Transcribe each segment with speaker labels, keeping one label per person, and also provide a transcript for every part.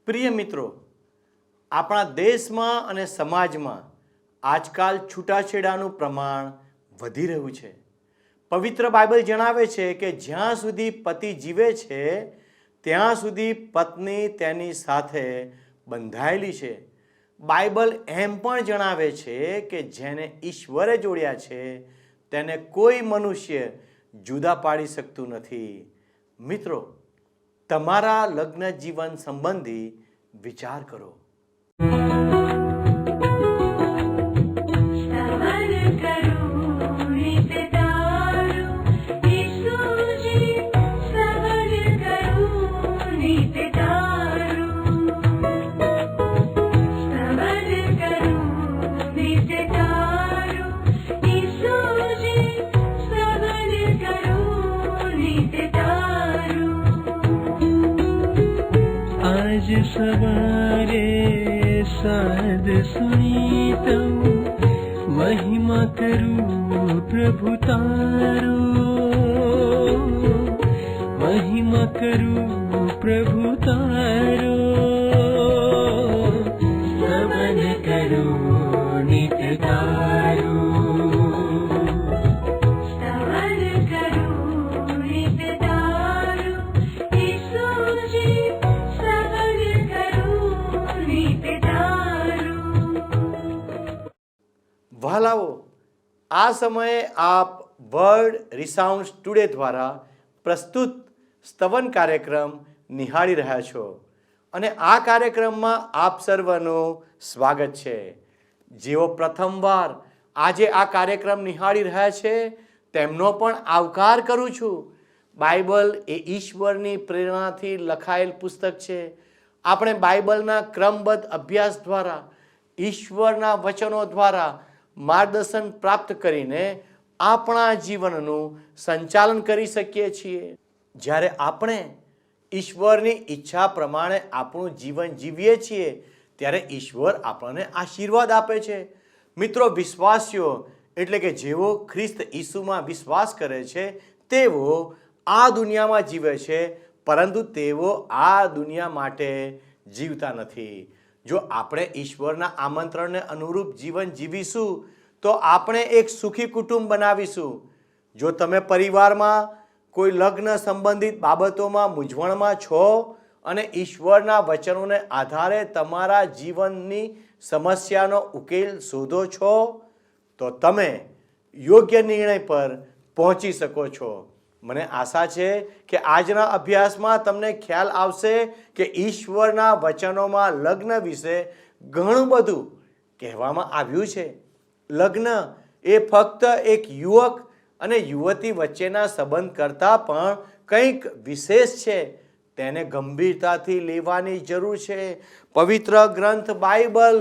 Speaker 1: પ્રિય મિત્રો, આપણા દેશમાં અને સમાજમાં આજકાલ છૂટાછેડાનું પ્રમાણ વધી રહ્યું છે. પવિત્ર બાઇબલ જણાવે છે કે જ્યાં સુધી પતિ જીવે છે ત્યાં સુધી પત્ની તેની સાથે બંધાયેલી છે. બાઇબલ એમ પણ જણાવે છે કે જેને ઈશ્વરે જોડ્યા છે તેને કોઈ મનુષ્ય જુદા પાડી શકતું નથી. મિત્રો, તમારા લગ્ન જીવન સંબંધી વિચાર કરો.
Speaker 2: आज सवारे साध सुनी तऊ महिमा करूं प्रभु तारो, महिमा करूं प्रभु तारो, स्तवन करूं नित्य तारो.
Speaker 1: વહાલાઓ, આ સમયે આપ વર્લ્ડ રિસાઉન્ડ્સ ટુડે દ્વારા પ્રસ્તુત સ્તવન કાર્યક્રમ નિહાળી રહ્યા છો અને આ કાર્યક્રમમાં આપ સર્વનું સ્વાગત છે. જેઓ પ્રથમવાર આજે આ કાર્યક્રમ નિહાળી રહ્યા છે તેમનો પણ આવકાર કરું છું. બાઇબલ એ ઈશ્વરની પ્રેરણાથી લખાયેલ પુસ્તક છે. આપણે બાઇબલના ક્રમબદ્ધ અભ્યાસ દ્વારા, ઈશ્વરના વચનો દ્વારા માર્ગદર્શન પ્રાપ્ત કરીને આપણા જીવનનું સંચાલન કરી શકીએ છીએ. જ્યારે આપણે ઈશ્વરની ઈચ્છા પ્રમાણે આપણું જીવન જીવીએ છીએ ત્યારે ઈશ્વર આપણને આશીર્વાદ આપે છે. મિત્રો, વિશ્વાસીઓ એટલે કે જેઓ ખ્રિસ્ત ઈસુમાં વિશ્વાસ કરે છે તેઓ આ દુનિયામાં જીવે છે, પરંતુ તેઓ આ દુનિયા માટે જીવતા નથી. જો આપણે ઈશ્વરના આમંત્રણને અનુરૂપ જીવન જીવીશું તો આપણે એક સુખી કુટુંબ બનાવીશું. જો તમે પરિવારમાં કોઈ લગ્ન સંબંધિત બાબતોમાં મૂંઝવણમાં છો અને ઈશ્વરના વચનોને આધારે તમારા જીવનની સમસ્યાનો ઉકેલ શોધો છો તો તમે યોગ્ય નિર્ણય પર પહોંચી શકો છો. મને આશા છે કે આજના અભ્યાસમાં તમને ખ્યાલ આવશે કે ઈશ્વરના વચનોમાં લગ્ન વિશે ઘણું બધું કહેવામાં આવ્યું છે. લગ્ન એ ફક્ત એક યુવક અને યુવતી વચ્ચેના સંબંધ કરતાં પણ કંઈક વિશેષ છે. તેને ગંભીરતાથી લેવાની જરૂર છે. પવિત્ર ગ્રંથ બાઇબલ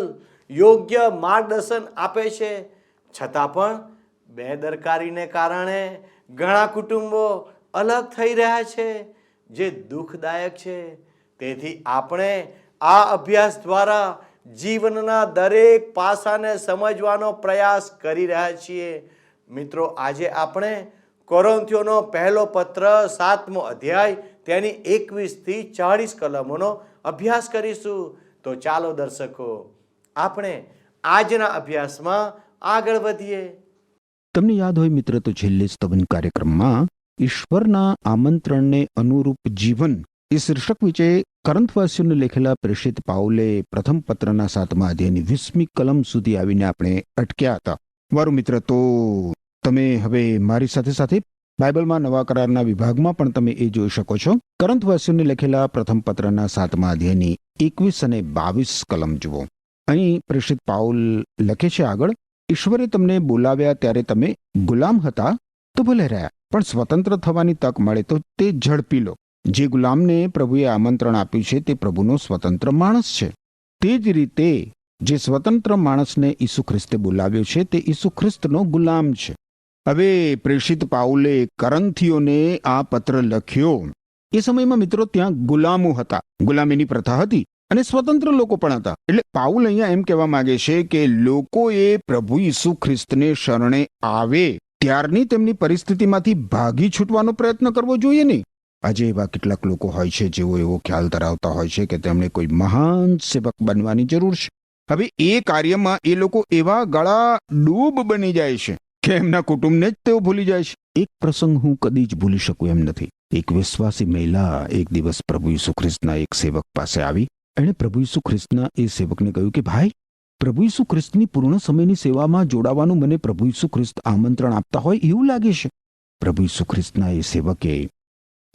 Speaker 1: યોગ્ય માર્ગદર્શન આપે છે, છતાં પણ બેદરકારીને કારણે ઘણા કુટુંબો અલગ થઈ રહ્યા છે, જે દુઃખદાયક છે. તેથી આપણે આ અભ્યાસ દ્વારા જીવનના દરેક પાસાને સમજવાનો પ્રયાસ કરી રહ્યા છીએ. મિત્રો, આજે આપણે કોરિન્થીયોનો પહેલો પત્ર 7મો અધ્યાય તેની 21 થી 40 કલમોનો અભ્યાસ કરીશું. તો ચાલો દર્શકો, આપણે આજના અભ્યાસમાં આગળ વધીએ.
Speaker 3: તમને યાદ હોય મિત્ર, તો છેલ્લે સ્તવન કાર્યક્રમમાં ઈશ્વરના આમંત્રણને અનુરૂપ જીવન એ શીર્ષક વિશે કરંથવાસીઓને લખેલા પ્રેષિત પાઉલે પ્રથમ પત્રના 7મા અધ્યાયની 20મી કલમ સુધી આવીને આપણે અટક્યા હતા. વારું મિત્ર, તો તમે હવે મારી સાથે સાથે બાઇબલમાં નવા કરારના વિભાગમાં પણ તમે એ જોઈ શકો છો. કરંથવાસીઓને લખેલા પ્રથમ પત્રના 7મા અધ્યાયની 21 અને 22 કલમ જુઓ. અહીં પ્રેષિત પાઉલ લખે છે આગળ, ઈશ્વરે તમને બોલાવ્યા ત્યારે તમે ગુલામ હતા તો ભલે રહ્યા, પણ સ્વતંત્ર થવાની તક મળે તો તે ઝડપી લો. જે ગુલામને પ્રભુએ આમંત્રણ આપ્યું છે તે પ્રભુનો સ્વતંત્ર માણસ છે. તે જ રીતે જે સ્વતંત્ર માણસને ઈસુ ખ્રિસ્તે બોલાવ્યો છે તે ઈસુ ખ્રિસ્તનો ગુલામ છે. હવે પ્રેષિત પાઉલે કરંથીઓને આ પત્ર લખ્યો. એ સમયમાં મિત્રો ત્યાં ગુલામો હતા, ગુલામીની પ્રથા હતી અને સ્વતંત્ર લોકો પણ હતા. એટલે પાઉલ અહીંયા એમ કહેવા માંગે છે કે લોકોએ પ્રભુ ઈસુ ખ્રિસ્તને શરણે આવે ત્યારની તેમની પરિસ્થિતિમાંથી ભાગી છૂટવાનો પ્રયત્ન કરવો જોઈએ નહીં. આજે એવા કેટલાક લોકો હોય છે જેઓ એવો ખ્યાલ ધરાવતા હોય છે કે તેમણે કોઈ મહાન સેવક બનવાની જરૂર છે. હવે એ કાર્યમાં એ લોકો એવા ગળા ડૂબ બની જાય છે કે એમના કુટુંબને જ તેઓ ભૂલી જાય છે. એક પ્રસંગ હું કદી જ ભૂલી શકું એમ નથી. એક વિશ્વાસી મહિલા એક દિવસ પ્રભુ ઈસુ ખ્રિસ્તના એક સેવક પાસે આવી. એણે પ્રભુ ઈસુ ખ્રિસ્તના એ સેવકને કહ્યું કે ભાઈ, પ્રભુ ઈસુ ખ્રિસ્તની પૂર્ણ સમયની સેવામાં જોડાવાનું મને પ્રભુ ઈસુ ખ્રિસ્ત આમંત્રણ આપતા હોય એવું લાગે છે. પ્રભુ ઈસુ ખ્રિસ્તના એ સેવકે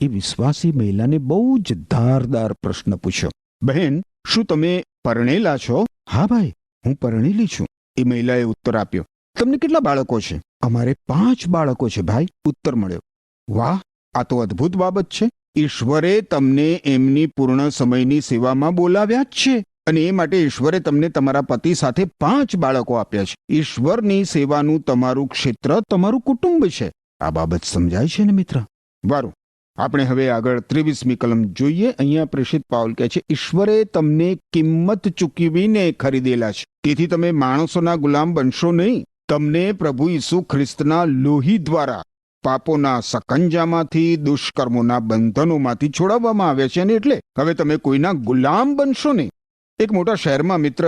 Speaker 3: એ વિશ્વાસી મહિલાને બહુ જ ધારદાર પ્રશ્ન પૂછ્યો. બહેન, શું તમે પરણેલા છો? હા ભાઈ, હું પરણેલી છું. એ મહિલાએ ઉત્તર આપ્યો. તમને કેટલા બાળકો છે? અમારે 5 બાળકો છે ભાઈ, ઉત્તર મળ્યો. વાહ, આ તો અદ્ભુત બાબત છે. ઈશ્વરે તમને એમની પૂર્ણ સમયની સેવામાં બોલાવ્યા જ છે અને એ માટે ઈશ્વરે તમને તમારા પતિ સાથે 5 બાળકો આપ્યા છે. ઈશ્વરની સેવાનું તમારું ક્ષેત્ર તમારું કુટુંબ છે. આ બાબત સમજાય છે ને મિત્ર? વારું, આપણે હવે આગળ 23મી કલમ જોઈએ. અહીંયા પ્રેષિત પાઉલ કહે છે, ઈશ્વરે તમને કિંમત ચૂકવીને ખરીદેલા છે, તેથી તમે માણસોના ગુલામ બનશો નહીં. તમને પ્રભુ ઈસુ ખ્રિસ્તના લોહી દ્વારા પાપોના સકંજામાંથી, દુષ્કર્મોના બંધનોમાંથી છોડાવવામાં આવ્યા છે અને એટલે હવે તમે કોઈના ગુલામ બનશો નહીં. એક મોટા શહેરમાં મિત્ર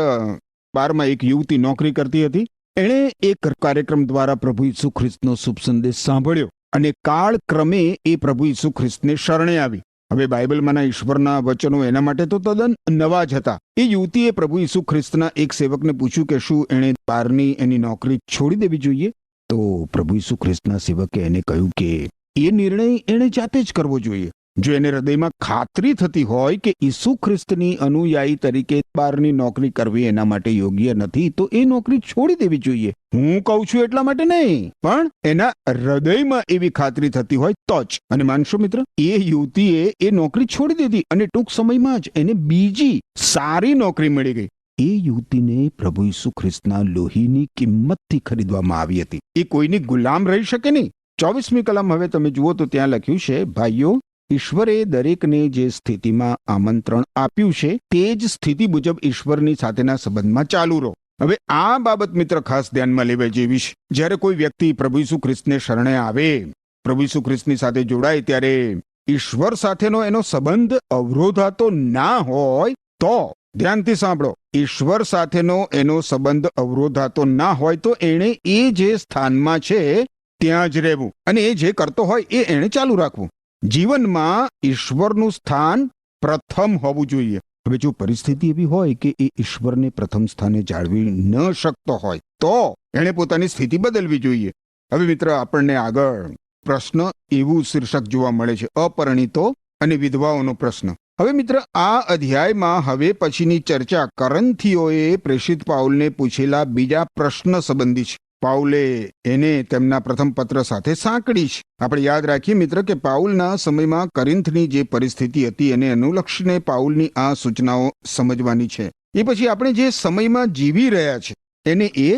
Speaker 3: બારમાં એક યુવતી નોકરી કરતી હતી. એણે એક કાર્યક્રમ દ્વારા પ્રભુ ઈસુ ખ્રિસ્તનો શુભ સંદેશ સાંભળ્યો અને કાળક્રમે એ પ્રભુ ઈસુ ખ્રિસ્તને શરણે આવી. હવે બાઇબલમાંના ઈશ્વરના વચનો એના માટે તો તદ્દન નવા જ હતા. એ યુવતીએ પ્રભુ ઈસુ ખ્રિસ્તના એક સેવકને પૂછ્યું કે શું એણે બારની એની નોકરી છોડી દેવી જોઈએ? તો પ્રભુ ઈસુ ખ્રિસ્તના સેવકે એને કહ્યું કે એ નિર્ણય એણે જાતે જ કરવો જોઈએ. જો એને હૃદયમાં ખાતરી થતી હોય કે ઈસુ ખ્રિસ્તની અનુયાયી તરીકે બારની નોકરી કરવી એના માટે યોગ્ય નથી, તો એ નોકરી છોડી દેવી જોઈએ. હું કહું છું એટલા માટે નહીં, પણ એના હૃદયમાં એવી ખાતરી થતી હોય તો જ. અને માનશો મિત્ર, એ યુવતીએ એ નોકરી છોડી દીધી અને ટૂંક સમયમાં જ એને બીજી સારી નોકરી મળી ગઈ. એ યુવતીને પ્રભુ ઈસુ ખ્રિસ્તના લોહીની કિંમતથી ખરીદવામાં આવી હતી. એ કોઈની ગુલામ રહી શકે નહીં. 24મી કલમ હવે તમે જુઓ તો ત્યાં લખ્યું છે, ભાઈઓ, ઈશ્વરે દરેકને જે સ્થિતિમાં આમંત્રણ આપ્યું છે તે જ સ્થિતિ મુજબ ઈશ્વરની સાથેના સંબંધમાં ચાલુ રહો. હવે આ બાબત મિત્ર ખાસ ધ્યાનમાં લેવા જેવી છે. જ્યારે કોઈ વ્યક્તિ પ્રભુ ઈસુ ખ્રિસ્તને શરણે આવે, પ્રભુ ઈસુ ખ્રિસ્તની સાથે જોડાય, ત્યારે ઈશ્વર સાથેનો એનો સંબંધ અવરોધાતો ના હોય તો, ધ્યાનથી સાંભળો, ઈશ્વર સાથેનો એનો સંબંધ અવરોધાતો ના હોય તો એણે એ જે સ્થાનમાં છે ત્યાં જ રહેવું અને એ જે કરતો હોય એ એણે ચાલુ રાખવું. જીવનમાં ઈશ્વરનું સ્થાન પ્રથમ હોવું જોઈએ. હવે જો પરિસ્થિતિ એવી હોય કે એ ઈશ્વરને પ્રથમ સ્થાને જાળવી ન શકતો હોય તો એણે પોતાની સ્થિતિ બદલવી જોઈએ. હવે મિત્ર, આપણને આગળ પ્રશ્ન એવું શીર્ષક જોવા મળે છે, અપરિણીતો અને વિધવાઓનો પ્રશ્ન. હવે મિત્ર, આ અધ્યાયમાં હવે પછીની ચર્ચા કરન્થીઓએ પ્રેષિત પાઉલને પૂછેલા બીજા પ્રશ્ન સંબંધી છે. પાઉલે એને તેમના પ્રથમ પત્ર સાથે સાંકળી છે. આપણે યાદ રાખીએ મિત્ર કે પાઉલના સમયમાં કરિન્થની જે પરિસ્થિતિ હતી એને અનુલક્ષીને પાઉલની આ સૂચનાઓ સમજવાની છે. એ પછી આપણે જે સમયમાં જીવી રહ્યા છે એને એ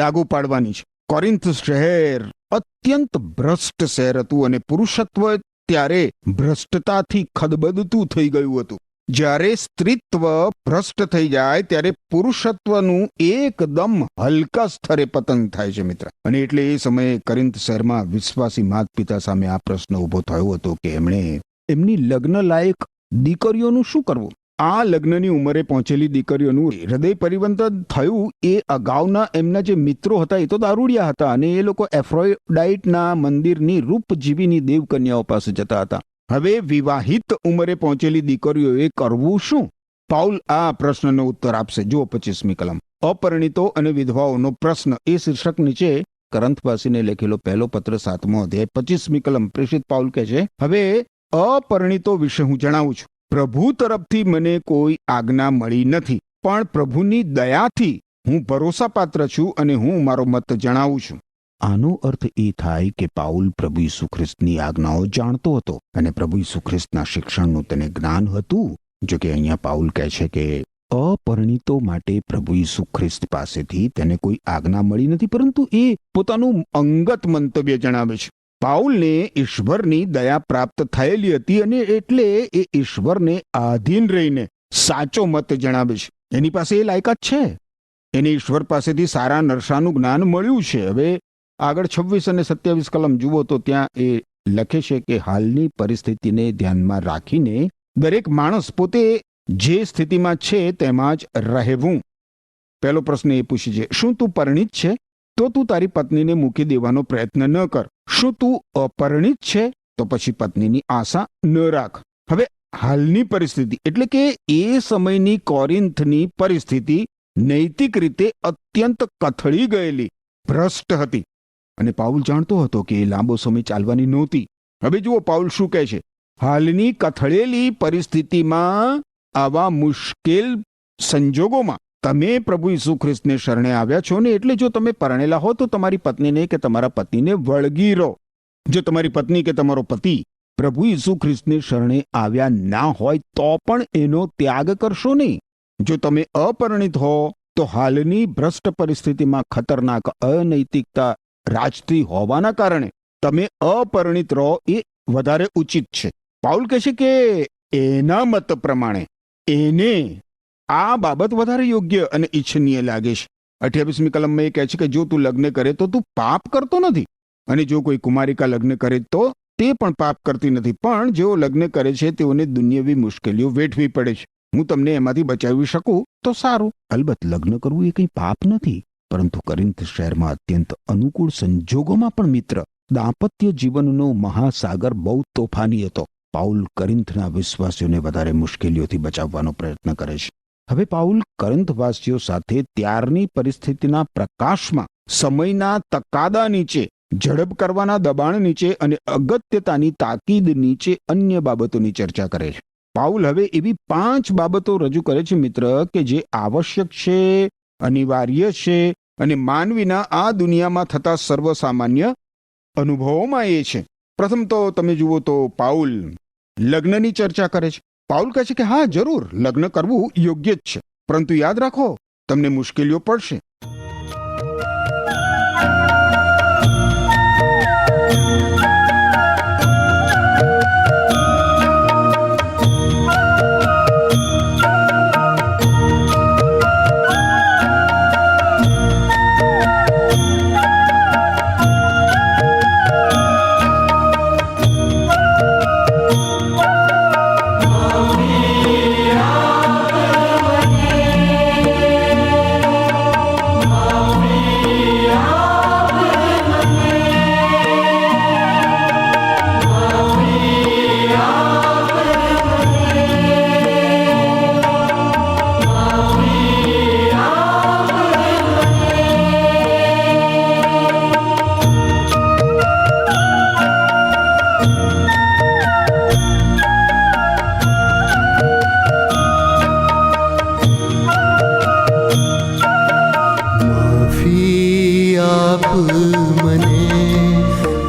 Speaker 3: લાગુ પાડવાની છે. કોરિન્થ શહેર અત્યંત ભ્રષ્ટ શહેર હતું અને પુરુષત્વ ત્યારે ભ્રષ્ટતાથી ખદબદતું થઈ ગયું હતું. જ્યારે સ્ત્રીત્વ ભ્રષ્ટ થઈ જાય ત્યારે પુરુષત્વનું એકદમ હલકા સ્તરે પતન થાય છે મિત્ર. અને એટલે એ સમયે કરિન્થ શહેરમાં વિશ્વાસી માતા પિતા સામે આ પ્રશ્ન ઉભો થયો હતો કે એમણે એમની લગ્ન લાયક દીકરીઓનું શું કરવું. આ લગ્નની ઉંમરે પહોંચેલી દીકરીઓનું હૃદય પરિવર્તન થયું. એ અગાઉના એમના જે મિત્રો હતા એ તો દારૂડિયા હતા અને એ લોકો એફ્રોડાઇટના મંદિરની રૂપજીવીની દેવકન્યાઓ પાસે જતા હતા. હવે વિવાહિત ઉંમરે પહોંચેલી દીકરીઓએ કરવું શું? પાઉલ આ પ્રશ્નનો ઉત્તર આપશે. જુઓ 25મી કલમ, અપરિણીતો અને વિધવાઓનો પ્રશ્ન. એ શીર્ષક નીચે કરંથવાસીને લખેલો પહેલો પત્ર 7મો અધ્યાય 25મી કલમ પ્રેષિત પાઉલ કહે છે, હવે અપરિણીતો વિશે હું જણાવું છું. પ્રભુ તરફથી મને કોઈ આજ્ઞા મળી નથી, પણ પ્રભુની દયાથી હું ભરોસાપાત્ર છું અને હું મારો મત જણાવું છું. આનો અર્થ એ થાય કે પાઉલ પ્રભુ ઈસુ ખ્રિસ્તની આજ્ઞાઓ જાણતો હતો અને પ્રભુ ઈસુ ખ્રિસ્તના શિક્ષણનું તેને જ્ઞાન હતું. જો કે અહીંયા પાઉલ કહે છે કે અપરિણીતો માટે પ્રભુ ઈસુ ખ્રિસ્ત પાસેથી તેને કોઈ આજ્ઞા મળી નથી, પરંતુ એ પોતાનું અંગત મંતવ્ય જણાવે છે. પાઉલને ઈશ્વરની દયા પ્રાપ્ત થયેલી હતી અને એટલે એ ઈશ્વરને આધીન રહીને સાચો મત જણાવે છે. એની પાસે એ લાયકાત છે. એને ઈશ્વર પાસેથી સારા નરસાનું જ્ઞાન મળ્યું છે. હવે આગળ 26 અને 27 કલમ જુઓ તો ત્યાં એ લખે છે કે હાલની પરિસ્થિતિને ધ્યાનમાં રાખીને દરેક માણસ પોતે જે સ્થિતિમાં છે તેમાં જ રહેવું. પહેલો પ્રશ્ન એ પૂછે છે, શું તું પરિણીત છે? તો તું તારી પત્નીને મૂકી દેવાનો પ્રયત્ન ન કર. શું તું અપરિણીત છે? તો પછી પત્નીની આશા ન રાખ. હવે હાલની પરિસ્થિતિ એટલે કે એ સમયની કોરિન્થની પરિસ્થિતિ નૈતિક રીતે અત્યંત કથળી ગયેલી, ભ્રષ્ટ હતી અને પાઉલ જાણતો હતો કે એ લાંબો સમય ચાલવાની નહોતી. હવે જુઓ પાઉલ શું કહે છે, હાલની કથળેલી પરિસ્થિતિમાં, આવા મુશ્કેલ સંજોગોમાં તમે પ્રભુ ઈસુ ખ્રિસ્તને શરણે આવ્યા છો ને, એટલે જો તમે પરણેલા હો તો તમારી પત્નીને કે તમારા પતિને વળગી રહો. જો તમારી પત્ની કે તમારો પતિ પ્રભુ ઈસુ ખ્રિસ્તને શરણે આવ્યા ના હોય તો પણ એનો ત્યાગ કરશો નહીં. જો તમે અપરિણીત હો તો હાલની ભ્રષ્ટ પરિસ્થિતિમાં ખતરનાક અનૈતિકતા રાજતી હોવાના કારણે તમે અપરિણીત રહો એ વધારે ઉચિત છે. પાઉલ કહે છે કે એના મત પ્રમાણે એને આ બાબત વધારે યોગ્ય અને ઈચ્છનીય લાગે છે. 28મી કલમમાં એ કહે છે કે જો તું લગ્ન કરે તો તું પાપ કરતો નથી, અને જો કોઈ કુમારિકા લગ્ન કરે તો તે પણ પાપ કરતી નથી, પણ જેઓ લગ્ન કરે છે તેઓને દુનિયાવી મુશ્કેલીઓ વેઠવી પડે છે. હું તમને એમાંથી બચાવી શકું તો સારું. અલબત્ત લગ્ન કરવું એ કંઈ પાપ નથી, પરંતુ કોરિન્થ શહેરમાં અત્યંત અનુકૂળ સંજોગોમાં પણ મિત્ર, દાંપત્ય જીવનનો મહાસાગર બહુ તોફાની હતો. પાઉલ કોરિન્થના વિશ્વાસીઓને વધારે મુશ્કેલીઓથી બચાવવાનો પ્રયત્ન કરે છે. હવે પાઉલ કોરિન્થવાસીઓ સાથે ત્યારની પરિસ્થિતિના પ્રકાશમાં સમયના તકાદા નીચે, ઝડપ કરવાના દબાણ નીચે અને અગત્યતાની તાકીદ નીચે અન્ય બાબતોની ચર્ચા કરે છે. પાઉલ હવે એવી 5 બાબતો રજૂ કરે છે મિત્ર કે જે આવશ્યક છે, અનિવાર્ય છે અને માનવીના આ દુનિયામાં થતા સર્વસામાન્ય અનુભવોમાં એ છે. પ્રથમ તો તમે જુઓ તો પાઉલ લગ્નની ચર્ચા કરે છે. પાઉલ કહે છે કે હા, જરૂર લગ્ન કરવું યોગ્ય જ છે, પરંતુ યાદ રાખો તમને મુશ્કેલીઓ પડશે.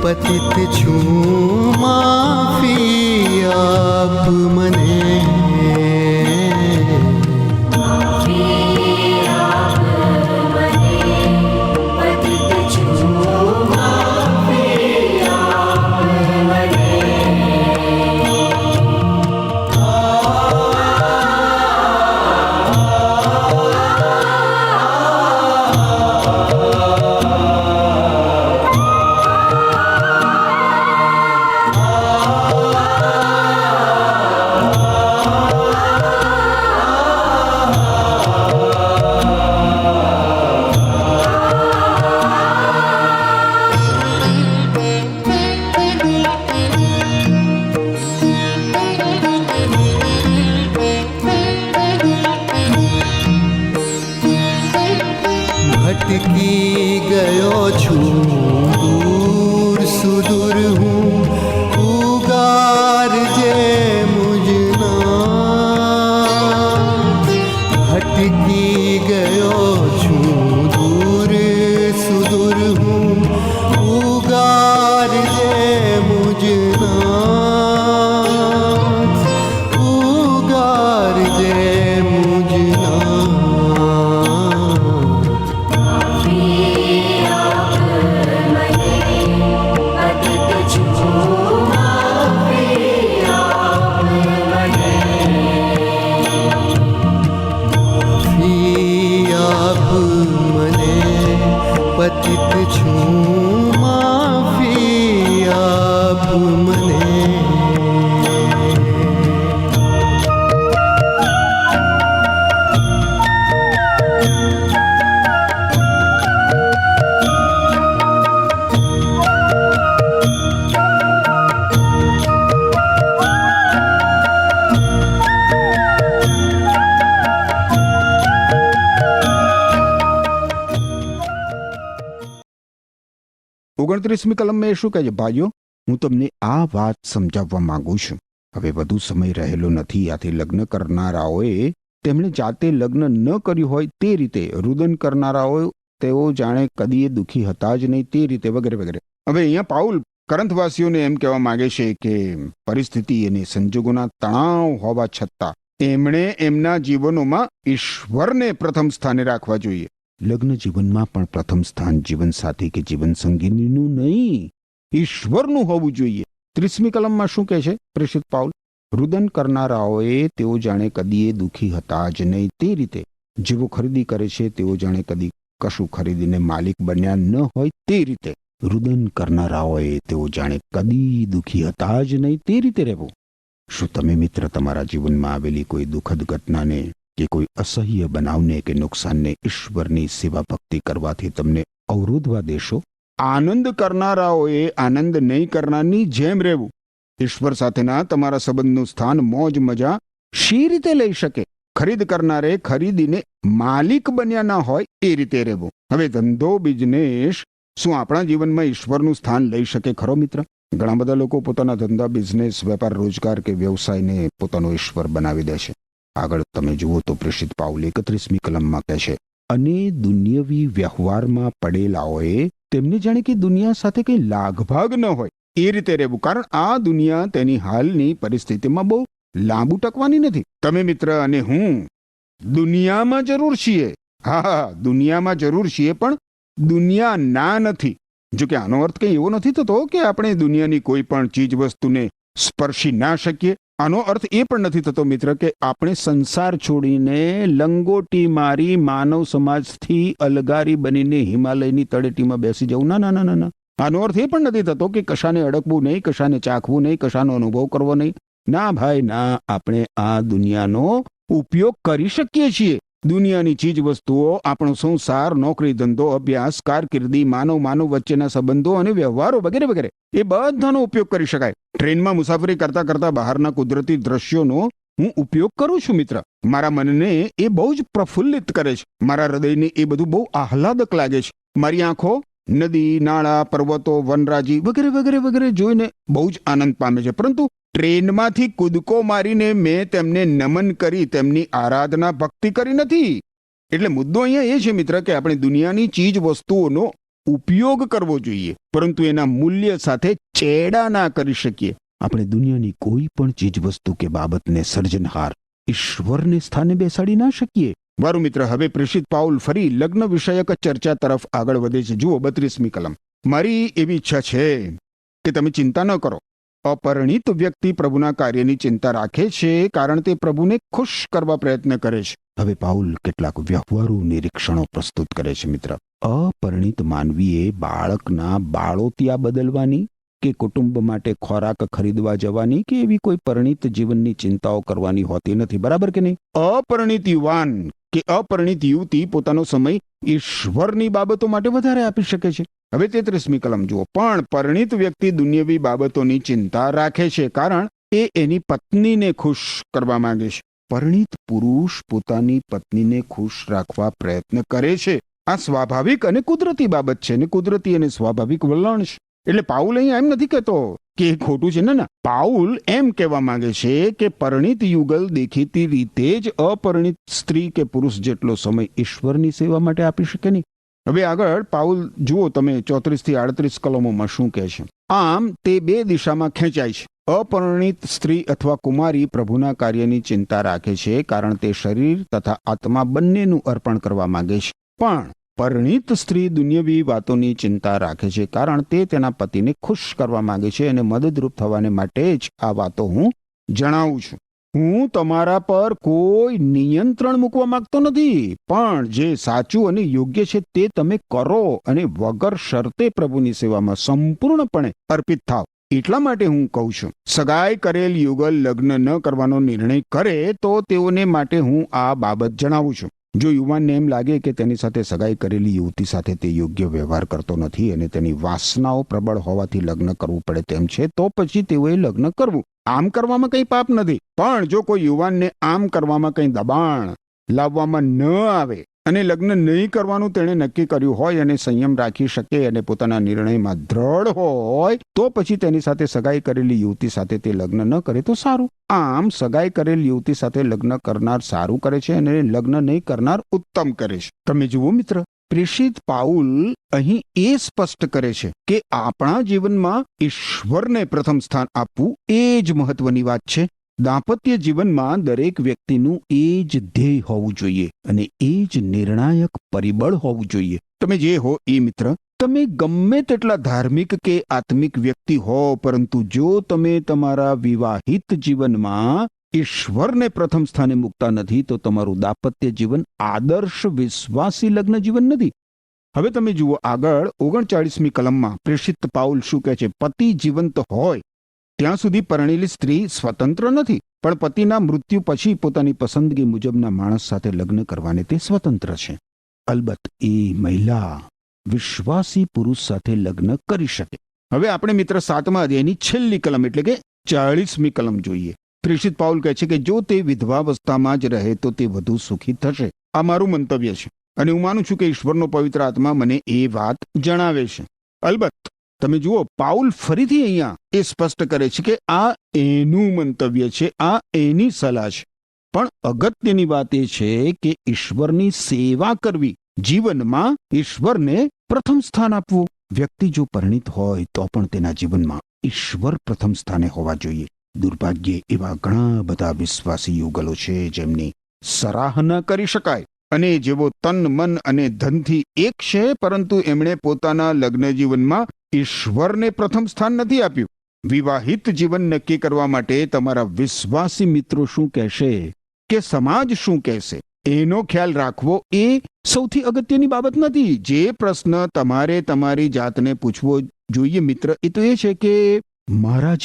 Speaker 4: પતિત છું, માફી આપ મને. ભટકી ગયો છું, દૂર સુદૂર હું, ઉગારજે મુજના. ભટકી ગયો છું, દૂર સુદૂર હું, ઉગારજે મુજના. ઉગારજે મુજના. પતિત છું, માફી આપ
Speaker 3: 29મી કલમમાં એ શું કહે છે? ભાઈઓ, હું તમને આ વાત સમજાવવા માંગુ છું. હવે વધુ સમય રહેલો નથી. આથી લગ્ન કરનારાઓએ તેમણે જાતે લગ્ન ન કર્યું હોય તે રીતે, રુદન કરનારાઓ તેઓ જાણે કદીએ દુઃખી હતા જ નહીં તે રીતે, વગેરે વગેરે. હવે અહીંયા પાઉલ કરંથવાસીઓને એમ કહેવા માંગે છે કે પરિસ્થિતિ અને સંજોગોના તણાવ હોવા છતાં એમણે એમના જીવનોમાં ઈશ્વરને પ્રથમ સ્થાને રાખવા જોઈએ. લગ્ન જીવનમાં પણ પ્રથમ સ્થાન જીવનસાથી કે જીવનસંગીનીનું નહીં, ઈશ્વરનું હોવું જોઈએ. 30મી કલમમાં શું કહે છે પ્રેષિત પાઉલ? રુદન કરનારાઓએ તેઓ જાણે કદીએ દુઃખી હતા જ નહીં તે રીતે, જેઓ ખરીદી કરે છે તેઓ જાણે કદી કશું ખરીદીને માલિક બન્યા ન હોય તે રીતે. રુદન કરનારાઓએ તેઓ જાણે કદી દુઃખી હતા જ નહીં તે રીતે રહેવું. શું તમે મિત્ર તમારા જીવનમાં આવેલી કોઈ દુઃખદ ઘટનાને કે કોઈ અસહ્ય બનાવને કે નુકસાનને ઈશ્વરની સેવા ભક્તિ કરવાથી તમને અવરોધવા દેશો? આનંદ કરનારાઓએ આનંદ નહીં કરનારની જેમ રહેવું. ઈશ્વર સાથેના તમારા સંબંધનું સ્થાન મોજ મજા શી રીતે લઈ શકે? ખરીદ કરનારે ખરીદીને માલિક બન્યા ના હોય એ રીતે રહેવું. હવે ધંધો, બિઝનેસ શું આપણા જીવનમાં ઈશ્વરનું સ્થાન લઈ શકે ખરો મિત્ર? ઘણા બધા લોકો પોતાના ધંધા, બિઝનેસ, વેપાર, રોજગાર કે વ્યવસાયને પોતાનો ઈશ્વર બનાવી દે છે. આગળ તમે જુઓ તો પ્રેષિત પાઉલ 31મી કલમમાં કહે છે, અને દુનિયાવી વ્યવહારમાં પડેલાઓએ તેમને જાણે કે દુનિયા સાથે કંઈ લાગભાગ ન હોય એ રીતે રહેવું. કારણ આ દુનિયા તેની હાલની પરિસ્થિતિમાં બહુ લાંબુ ટકવાની નથી. તમે મિત્ર અને હું દુનિયામાં જરૂર છીએ. હા, દુનિયામાં જરૂર છીએ, પણ દુનિયા ના નથી. જો કે આનો અર્થ કંઈ એવો નથી થતો કે આપણે દુનિયાની કોઈ પણ ચીજ વસ્તુને સ્પર્શી ના શકીએ. આનો અર્થ એ પણ નથી થતો મિત્ર કે આપણે સંસાર છોડીને લંગોટી મારી માનવ સમાજથી અલગારી બનીને હિમાલયની તળેટીમાં બેસી જવું. ના ના ના ના. આનો અર્થ એ પણ નથી થતો કે કશાને અડકવું નહીં, કશાને ચાખવું નહીં, કશાનો અનુભવ કરવો નહીં. ના ભાઈ ના. આપણે આ દુનિયાનો ઉપયોગ કરી શકીએ છીએ. દુનિયાની ચીજ વસ્તુઓ, આપણો સંસાર, નોકરી, ધંધો, અભ્યાસ, કારકિર્દી, માનવ વચ્ચેના સંબંધો અને વ્યવહારો વગેરે વગેરે, એ બધાનો ઉપયોગ કરી શકાય. ટ્રેનમાં મુસાફરી કરતા કરતા બહારના કુદરતી દ્રશ્યોનો હું ઉપયોગ કરું છું મિત્ર. મારા મનને એ બહુ જ પ્રફુલ્લિત કરે છે. મારા હૃદયને એ બધું બહુ આહલાદક લાગે છે. મારી આંખો નદી, નાળા, પર્વતો, વનરાજી વગેરે વગેરે વગેરે જોઈને બહુ જ આનંદ પામે છે. પરંતુ ટ્રેનમાંથી કૂદકો મારીને મેં તેમને નમન કરી, તેમની આરાધના ભક્તિ કરી નથી. એટલે મુદ્દો અહીંયા એ છે મિત્ર કે આપણે દુનિયાની ચીજ વસ્તુઓનો ઉપયોગ કરવો જોઈએ, પરંતુ એના મૂલ્ય સાથે ચેડા ના કરી શકીએ. આપણે દુનિયાની કોઈ પણ ચીજ વસ્તુ કે બાબતને સર્જનહાર ઈશ્વરને સ્થાને બેસાડી ના શકીએ. વારું મિત્ર, હવે પ્રેષિત પાઉલ ફરી લગ્ન વિષયક ચર્ચા તરફ આગળ વધે છે. જુઓ 32મી કલમ. મારી એવી ઈચ્છા છે કે તમે ચિંતા ન કરો. અપરિણિત વ્યક્તિ પ્રભુના કાર્યની ચિંતા રાખે છે, કારણ તે પ્રભુને ખુશ કરવા પ્રયત્ન કરે છે. હવે પાઉલ કેટલાક વ્યવહારુ નિરીક્ષણો પ્રસ્તુત કરે છે મિત્ર. અપરિણિત માનવીએ બાળકના બાળોતિયા બદલવાની કે કુટુંબ માટે ખોરાક ખરીદવા જવાની કે એવી કોઈ પરિણિત જીવનની ચિંતાઓ કરવાની હોતી નથી. બરાબર કે નહીં? અપરિણિત યુવાન કે અપરિણિત યુવતી પોતાનો સમય ઈશ્વરની બાબતો માટે વધારે આપી શકે છે. હવે 33મી કલમ જુઓ. પણ પરિણિત વ્યક્તિ દુનિયાવી બાબતોની ચિંતા રાખે છે, કારણ એ એની પત્નીને ખુશ કરવા માંગે છે. પરિણિત પુરુષ પોતાની પત્નીને ખુશ રાખવા પ્રયત્ન કરે છે. આ સ્વાભાવિક અને કુદરતી બાબત છે, ને કુદરતી અને સ્વાભાવિક વલણ છે. એટલે પાઉલ અહીંયા એમ નથી કહેતો કે એ ખોટું છે. ના, પાઉલ એમ કહેવા માંગે છે કે પરિણિત યુગલ દેખીતી રીતે જ અપરિણિત સ્ત્રી કે પુરુષ જેટલો સમય ઈશ્વરની સેવા માટે આપી શકે નહીં. હવે આગળ પાઉલ જુઓ તમે 34 થી 38 કલમોમાં શું કહે છે. આમ તે બે દિશામાં ખેંચાય છે. અપરિણિત સ્ત્રી અથવા કુમારી પ્રભુના કાર્યની ચિંતા રાખે છે, કારણ તે શરીર તથા આત્મા બંનેનું અર્પણ કરવા માંગે છે. પણ પરિણિત સ્ત્રી દુનિયાવી વાતોની ચિંતા રાખે છે, કારણ તે તેના પતિને ખુશ કરવા માંગે છે, અને મદદરૂપ થવાને માટે જ આ વાતો હું જણાવું છું. હું તમારા પર કોઈ નિયંત્રણ મૂકવા માંગતો નથી, પણ જે સાચું અને યોગ્ય છે તે તમે કરો અને વગર શરતે પ્રભુની સેવામાં સંપૂર્ણપણે અર્પિત થાવ. એટલા માટે હું કહું છું, સગાઈ કરેલ યુગલ લગ્ન ન કરવાનો નિર્ણય કરે તો તેઓને માટે હું આ બાબત જણાવું છું. જો યુવાનને એમ લાગે કે તેની સાથે સગાઈ કરેલી યુવતી સાથે તે યોગ્ય વ્યવહાર કરતો નથી અને તેની વાસનાઓ પ્રબળ હોવાથી લગ્ન કરવું પડે તેમ છે, તો પછી તેઓએ લગ્ન કરવું. આમ કરવામાં કંઈ પાપ નથી. પણ જો કોઈ યુવાનને આમ કરવામાં કંઈ દબાણ લાવવામાં ન આવે અને લગ્ન નહીં કરવાનું તેણે નક્કી કર્યું હોય અને સંયમ રાખી શકે અને પોતાના નિર્ણયમાં દ્રઢ હોય તો પછી તેની સાથે સગાઈ કરેલી યુવતી સાથે તે લગ્ન ન કરે તો સારું. આમ સગાઈ કરેલ યુવતી સાથે લગ્ન કરનાર સારું કરે છે અને લગ્ન નહીં કરનાર ઉત્તમ કરે છે. તમે જુઓ મિત્ર, પ્રેષિત પાઉલ અહીં એ સ્પષ્ટ કરે છે કે આપણા જીવનમાં ઈશ્વરને પ્રથમ સ્થાન આપવું એ જ મહત્વની વાત છે. દાંપત્ય જીવનમાં દરેક વ્યક્તિનું એ જ ધ્યેય હોવું જોઈએ અને એ જ નિર્ણાયક પરિબળ હોવું જોઈએ. તમે જે હો એ મિત્ર, તમે ગમે તેટલા ધાર્મિક કે આત્મિક વ્યક્તિ હો, પરંતુ જો તમે તમારા વિવાહિત જીવનમાં ઈશ્વરને પ્રથમ સ્થાને મૂકતા નથી તો તમારું દાંપત્ય જીવન આદર્શ વિશ્વાસી લગ્ન જીવન નથી. હવે તમે જુઓ આગળ 39મી કલમમાં પ્રેષિત પાઉલ શું કહે છે? પતિ જીવંત હોય ત્યાં સુધી પરણેલી સ્ત્રી સ્વતંત્ર નથી, પણ પતિના મૃત્યુ પછી પોતાની પસંદગી મુજબના માણસ સાથે લગ્ન કરવાને તે સ્વતંત્ર છે. અલબત્ત એ મહિલા વિશ્વાસી પુરુષ સાથે લગ્ન કરી શકે. હવે આપણે મિત્ર 7મા અધ્યાયની છેલ્લી કલમ એટલે કે 40મી કલમ જોઈએ. પ્રેષિત પાઉલ કહે છે કે જો તે વિધવાવસ્થામાં જ રહે તો તે વધુ સુખી થશે. આ મારું મંતવ્ય છે અને હું માનું છું કે ઈશ્વરનો પવિત્ર આત્મા મને એ વાત જણાવે છે. અલબત્ત તમે જુઓ, પાઉલ ફરીથી અહીંયા એ સ્પષ્ટ કરે છે કે આ એનું મંતવ્ય છે, આ એની સલાહ છે. પણ અગત્યની વાત એ છે કે ઈશ્વરની સેવા કરવી, જીવનમાં ઈશ્વરને પ્રથમ સ્થાન આપવું. વ્યક્તિ જો પરિણિત હોય તો પણ તેના જીવનમાં ઈશ્વર પ્રથમ સ્થાને હોવા જોઈએ. દુર્ભાગ્યે એવા ઘણા બધા વિશ્વાસી યુગલો છે જેમની સરાહના કરી શકાય અને જેઓ તન મન અને ધનથી એક છે, પરંતુ એમણે પોતાના લગ્ન જીવનમાં ઈશ્વરને પ્રથમ સ્થાન નથી આપ્યું. વિવાહિત જીવન નક્કી કરવા માટે તમારા વિશ્વાસી મિત્રો શું કહેશે કે સમાજ શું કહેશે એનો ખ્યાલ રાખવો એ સૌથી અગત્યની બાબત નથી. જે પ્રશ્ન તમારે તમારી જાતને પૂછવો જોઈએ મિત્ર, એ તો એ છે કે મારા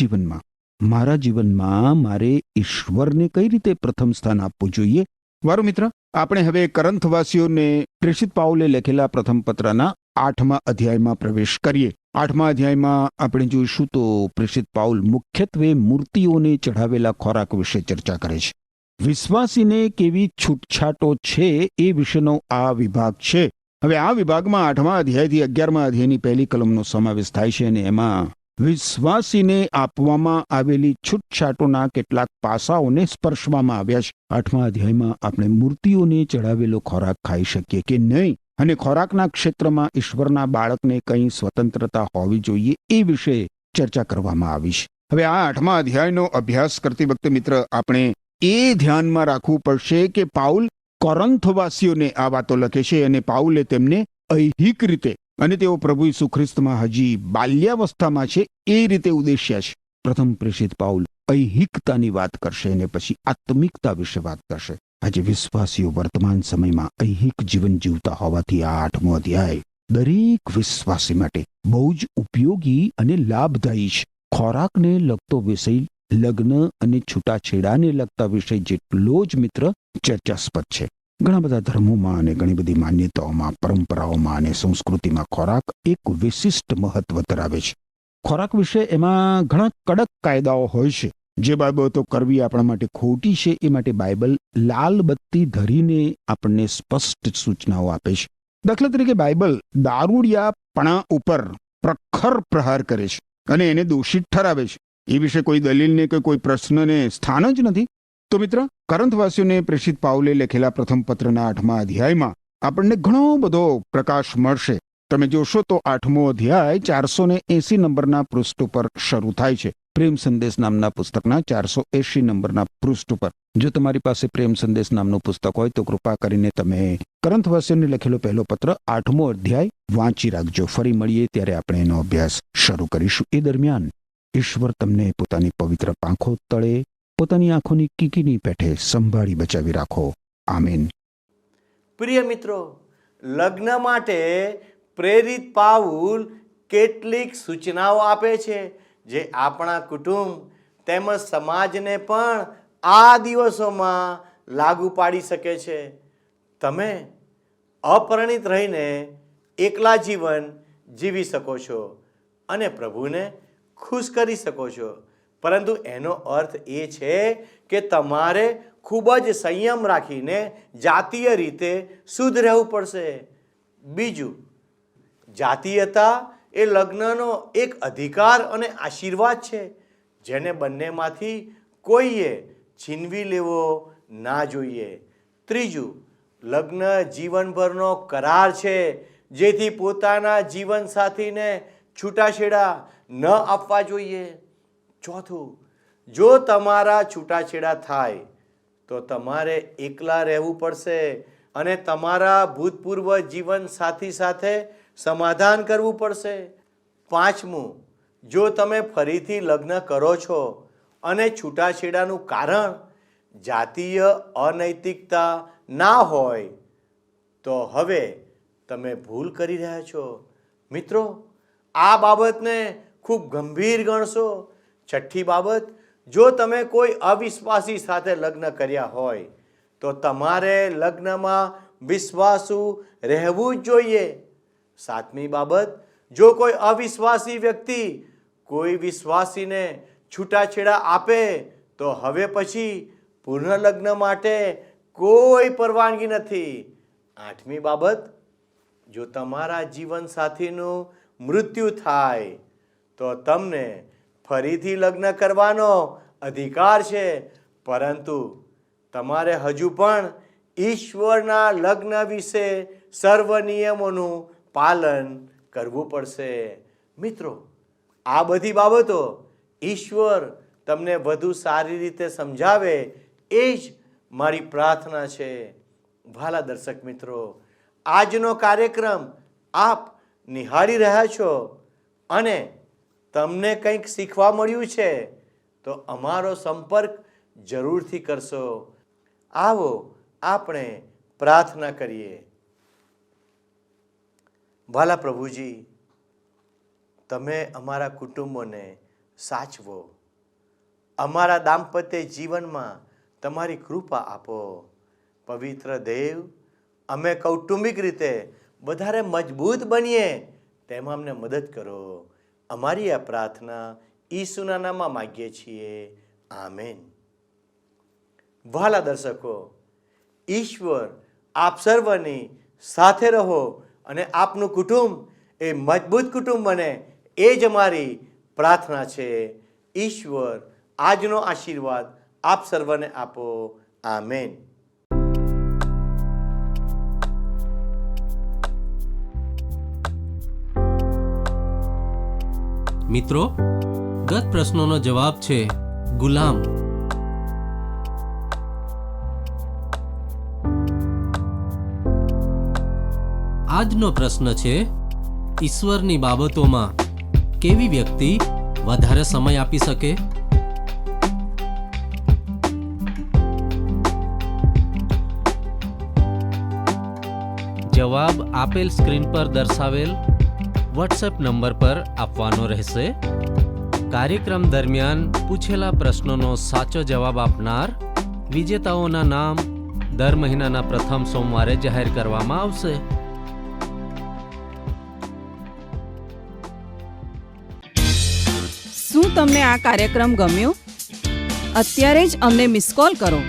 Speaker 3: જીવનમાં મારે ઈશ્વરને કઈ રીતે પ્રથમ સ્થાન આપવું જોઈએ. વારું મિત્ર, આપણે હવે કરંથવાસીઓને પ્રેષિત પાઉલે લખેલા પ્રથમ પત્રના 8મા અધ્યાયમાં પ્રવેશ કરીએ. 8મા અધ્યાયમાં આપણે જોઈશું તો પ્રેષિત પાઉલ મુખ્યત્વે મૂર્તિઓને ચઢાવેલા ખોરાક વિશે ચર્ચા કરે છે. વિશ્વાસીને કેવી છૂટછાટો છે એ વિશેનો આ વિભાગ છે. હવે આ વિભાગમાં 8મા અધ્યાયથી 11મા અધ્યાયની પહેલી કલમનો સમાવેશ થાય છે અને એમાં વિશ્વાસીને આપવામાં આવેલી છૂટછાટોના કેટલાક પાસાઓને સ્પર્શવામાં આવ્યા છે. 8મા અધ્યાયમાં આપણે મૂર્તિઓને ચઢાવેલો ખોરાક ખાઈ શકીએ કે નહીં અને ખોરાકના ક્ષેત્રમાં ઈશ્વરના બાળકને કંઈ સ્વતંત્રતા હોવી જોઈએ એ વિશે ચર્ચા કરવામાં આવી છે. હવે આ 8મા અધ્યાયનો અભ્યાસ કરતી વખતે મિત્ર આપણે એ ધ્યાનમાં રાખવું પડશે કે પાઉલ કોરંથવાસીઓને આ વાતો લખે છે અને પાઉલે તેમને ઐહિક રીતે અને તેઓ પ્રભુ ઈસુ ખ્રિસ્તમાં હજી બાલ્યાવસ્થામાં છે એ રીતે ઉદ્દેશ્યા છે. પ્રથમ પ્રેષિત પાઉલ ઐહિકતાની વાત કરશે અને પછી આત્મિકતા વિશે વાત કરશે. આજે વિશ્વાસીઓ વર્તમાન સમયમાં ઐહિક જીવન જીવતા હોવાથી આ 8મો અધ્યાય દરેક વિશ્વાસી માટે બહુ જ ઉપયોગી અને લાભદાયી છે. ખોરાકને લગતો વિષય લગ્ન અને છૂટાછેડાને લગતા વિષય જેટલો જ મિત્ર ચર્ચાસ્પદ છે. ઘણા બધા ધર્મોમાં અને ઘણી બધી માન્યતાઓમાં, પરંપરાઓમાં અને સંસ્કૃતિમાં ખોરાક એક વિશિષ્ટ મહત્વ ધરાવે છે. ખોરાક વિશે એમાં ઘણા કડક કાયદાઓ હોય છે. જે બાબતો કરવી આપણા માટે ખોટી છે એ માટે બાઇબલ લાલ બત્તી ધરીને આપણને સ્પષ્ટ સૂચનાઓ આપે છે. દાખલા તરીકે બાઇબલ દારૂડિયાપણા ઉપર પ્રખર પ્રહાર કરે છે અને એને દોષિત ઠરાવે છે. એ વિશે કોઈ દલીલને કે કોઈ પ્રશ્નને સ્થાન જ નથી. તો મિત્ર, કરંથવાસીઓને પ્રેષિત પાઉલે લખેલા પ્રથમ પત્રના 8મા અધ્યાયમાં આપણને ઘણો બધો પ્રકાશ મળશે. તમે જોશો તો 8મો અધ્યાય 480 નંબરના પૃષ્ઠ ઉપર શરૂ થાય છે. પ્રેમ સંદેશ નામના પુસ્તકના 480 નંબરના પૃષ્ઠ ઉપર. જો તમારી પાસે પ્રેમ સંદેશ નામનું પુસ્તક હોય તો કૃપા કરીને તમે કરંથવાસીઓને લખેલો પહેલો પત્ર 8મો અધ્યાય વાંચી રાખજો. ફરી મળીએ ત્યારે આપણે એનો અભ્યાસ શરૂ કરીશું. એ દરમિયાન ઈશ્વર તમને પોતાની પવિત્ર પાંખો તળે, પોતાની આંખોની કીકીની પેઠે સંભાળી બચાવી રાખો. આમીન.
Speaker 1: પ્રિય મિત્રો, લગ્ન માટે પ્રેરિત પાઉલ કેટલીક સૂચનાઓ આપે છે જે આપણા કુટુંબ તેમજ સમાજને પણ આ દિવસોમાં લાગુ પાડી શકે છે. તમે અપરિણિત રહીને એકલા જીવન જીવી શકો છો અને પ્રભુને ખુશ કરી શકો છો, પરંતુ એનો અર્થ એ છે કે તમારે ખૂબ જ સંયમ રાખીને જાતીય રીતે શુદ્ધ રહેવું પડશે. બીજું, જાતીયતા એ લગ્નનો એક અધિકાર અને આશીર્વાદ છે, જેને બંનેમાંથી કોઈએ છીનવી લેવો ના જોઈએ. ત્રીજું, લગ્ન જીવનભરનો કરાર છે, જેથી પોતાના જીવનસાથીને છૂટાછેડા ન આપવા જોઈએ. ચોથું, જો તમારા છૂટાછેડા થાય તો તમારે એકલા રહેવું પડશે અને તમારા ભૂતપૂર્વ જીવનસાથી સાથે સમાધાન કરવું પડશે. પાંચમું, જો તમે ફરીથી લગ્ન કરો છો અને છૂટાછેડાનું કારણ જાતીય અનૈતિકતા ના હોય તો હવે તમે ભૂલ કરી રહ્યા છો. મિત્રો, આ બાબતને ખૂબ ગંભીર ગણશો. છઠ્ઠી બાબત, જો તમે કોઈ અવિશ્વાસી સાથે લગ્ન કર્યા હોય તો તમારે લગ્નમાં વિશ્વાસુ રહેવું જ જોઈએ. સાતમી બાબત, જો કોઈ અવિશ્વાસી વ્યક્તિ કોઈ વિશ્વાસીને છૂટાછેડા આપે તો હવે પછી પુનઃલગ્ન માટે કોઈ પરવાનગી નથી. આઠમી બાબત, જો તમારા જીવનસાથીનું મૃત્યુ થાય તો તમને ફરીથી લગ્ન કરવાનો અધિકાર છે, પરંતુ તમારે હજુ પણ ઈશ્વરના લગ્ન વિશે સર્વ નિયમોનું પાલન કરવું પડશે. મિત્રો, આ બધી બાબતો ઈશ્વર તમને વધુ સારી રીતે સમજાવે એ જ મારી પ્રાર્થના છે. ભાલા દર્શક મિત્રો, આજનો કાર્યક્રમ આપ નિહાળી રહ્યા છો અને તમને કંઈક શીખવા મળ્યું છે તો અમારો સંપર્ક જરૂરથી કરશો. આવો આપણે પ્રાર્થના કરીએ. ભાલા પ્રભુજી, તમે અમારા કુટુંબોને સાચવો, અમારા દાંપત્ય જીવનમાં તમારી કૃપા આપો. પવિત્ર દેવ, અમે કૌટુંબિક રીતે વધારે મજબૂત બનીએ તેમાં અમને મદદ કરો. અમારી આ પ્રાર્થના ઈસુના નામમાં માગીએ છીએ. આમેન. વહાલા દર્શકો, ઈશ્વર આપ સર્વની સાથે રહો અને આપનું કુટુંબ એ મજબૂત કુટુંબ બને એ જ અમારી પ્રાર્થના છે. ઈશ્વર આજનો આશીર્વાદ આપ સર્વને આપો. આમેન.
Speaker 5: મિત્રો, ગત પ્રશ્નોનો જવાબ છે ગુલામ. આજનો પ્રશ્ન છે, ઈશ્વરની બાબતોમાં કેવી વ્યક્તિ વધારે સમય આપી શકે? જવાબ આપેલ સ્ક્રીન પર દર્શાવેલ વોટ્સએપ નંબર પર આપવાનો રહેશે. કાર્યક્રમ દરમિયાન પૂછેલા પ્રશ્નોનો સાચો જવાબ આપનાર વિજેતાઓના નામ દર મહિનાના પ્રથમ સોમવારે જાહેર કરવામાં આવશે.
Speaker 6: શું તમને આ કાર્યક્રમ ગમ્યો? અત્યારે જ અમને મિસ કોલ કરો.